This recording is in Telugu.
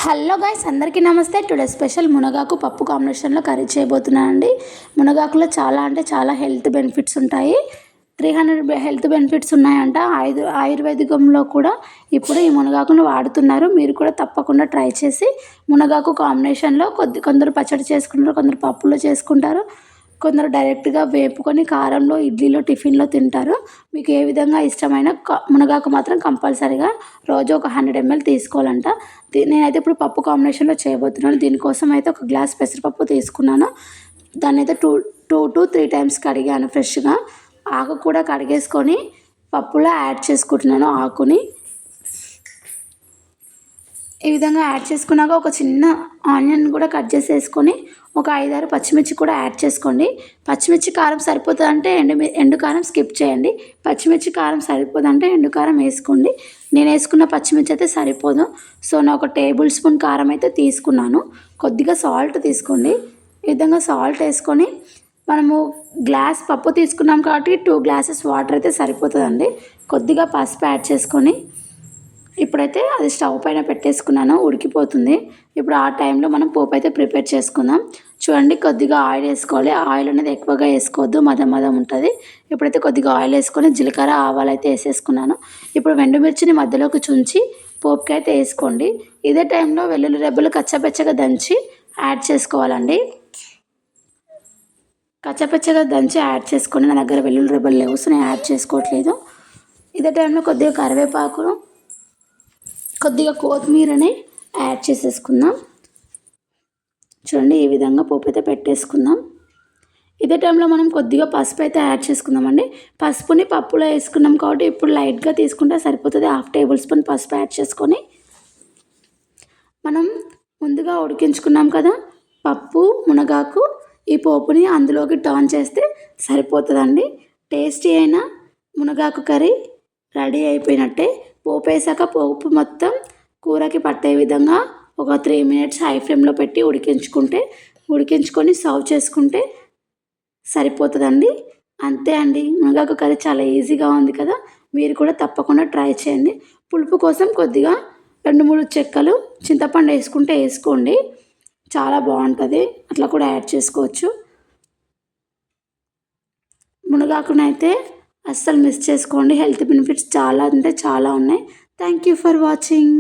హలో గైస్, అందరికీ నమస్తే. టుడే స్పెషల్ మునగాకు పప్పు కాంబినేషన్లో కర్రీ చేయబోతున్నానండి. మునగాకులో చాలా అంటే చాలా హెల్త్ బెనిఫిట్స్ ఉంటాయి. 300 హెల్త్ బెనిఫిట్స్ ఉన్నాయంట. ఆయుర్వేదికంలో కూడా ఇప్పుడు ఈ మునగాకును వాడుతున్నారు. మీరు కూడా తప్పకుండా ట్రై చేసి మునగాకు కాంబినేషన్లో కొందరు పచ్చడి చేసుకుంటారు, కొందరు పప్పులో చేసుకుంటారు, కొందరు డైరెక్ట్గా వేపుకొని కారంలో ఇడ్లీలో టిఫిన్లో తింటారు. మీకు ఏ విధంగా ఇష్టమైన మునగాకు మాత్రం కంపల్సరీగా రోజు ఒక 100 ml తీసుకోవాలంట. నేనైతే ఇప్పుడు పప్పు కాంబినేషన్లో చేయబోతున్నాను. దీనికోసం అయితే ఒక గ్లాస్ పెసరపప్పు తీసుకున్నాను. దాన్ని అయితే 2 to 3 times కడిగాను ఫ్రెష్గా. ఆకు కూడా కడిగేసుకొని పప్పులో యాడ్ చేసుకుంటున్నాను. ఆకుని ఈ విధంగా యాడ్ చేసుకున్నాక ఒక చిన్న ఆనియన్ కూడా కట్ చేసేసుకొని ఒక 5-6 పచ్చిమిర్చి కూడా యాడ్ చేసుకోండి. పచ్చిమిర్చి కారం సరిపోతుందంటే ఎండు కారం స్కిప్ చేయండి. పచ్చిమిర్చి కారం సరిపోదంటే ఎండు కారం వేసుకోండి. నేను వేసుకున్న పచ్చిమిర్చి అయితే సరిపోదు. సో నేను ఒక టేబుల్ స్పూన్ కారం అయితే తీసుకున్నాను. కొద్దిగా సాల్ట్ తీసుకోండి. ఈ విధంగా సాల్ట్ వేసుకొని మనము గ్లాస్ పప్పు తీసుకున్నాం కాబట్టి 2 glasses వాటర్ అయితే సరిపోతుందండి. కొద్దిగా పసుపు యాడ్ చేసుకొని ఇప్పుడైతే అది స్టవ్ పైన పెట్టేసుకున్నాను, ఉడికిపోతుంది. ఇప్పుడు ఆ టైంలో మనం పోపు అయితే ప్రిపేర్ చేసుకుందాం. చూడండి, కొద్దిగా ఆయిల్ వేసుకోవాలి. ఆయిల్ అనేది ఎక్కువగా వేసుకోవద్దు, మదం ఉంటుంది. ఇప్పుడైతే కొద్దిగా ఆయిల్ వేసుకొని జీలకర్ర ఆవాలు అయితే వేసేసుకున్నాను. ఇప్పుడు ఎండుమిర్చిని మధ్యలోకి చుంచి పోపుకి అయితే వేసుకోండి. ఇదే టైంలో వెల్లుల్లి రెబ్బలు కచ్చపచ్చగా దంచి యాడ్ చేసుకోవాలండి. కచ్చపచ్చగా దంచి యాడ్ చేసుకోండి. నా దగ్గర వెల్లుల్లి రెబ్బలు లేవు, సో నేను యాడ్ చేసుకోవట్లేదు. ఇదే టైంలో కొద్దిగా కరివేపాకును, కొద్దిగా కొత్తిమీరని యాడ్ చేసేసుకుందాం. చూడండి, ఈ విధంగా పోపు అయితే పెట్టేసుకుందాం. ఇదే టైంలో మనం కొద్దిగా పసుపు అయితే యాడ్ చేసుకుందామండి. పసుపుని పప్పులో వేసుకున్నాం కాబట్టి ఇప్పుడు లైట్గా తీసుకుంటే సరిపోతుంది. 1/2 tablespoon పసుపు యాడ్ చేసుకొని మనం ముందుగా ఉడికించుకున్నాం కదా పప్పు మునగాకు, ఈ పోపుని అందులోకి టర్న్ చేస్తే సరిపోతుందండి. టేస్టీ అయిన మునగాకు కర్రీ రెడీ అయిపోయినట్టే. పోపు వేసాక పోపు మొత్తం కూరకి పట్టే విధంగా ఒక 3 minutes హై ఫ్లేమ్లో పెట్టి ఉడికించుకొని సర్వ్ చేసుకుంటే సరిపోతుందండి. అంతే అండి, మునగాకు కర్రీ చాలా ఈజీగా ఉంది కదా. మీరు కూడా తప్పకుండా ట్రై చేయండి. పులుపు కోసం కొద్దిగా 2-3 చెక్కలు చింతపండు వేసుకుంటే వేసుకోండి, చాలా బాగుంటుంది. అట్లా కూడా యాడ్ చేసుకోవచ్చు. మునగాకునైతే అస్సలు మిస్ చేసుకోండి. హెల్త్ బెనిఫిట్స్ చాలా అంటే చాలా ఉన్నాయి. Thank you for watching.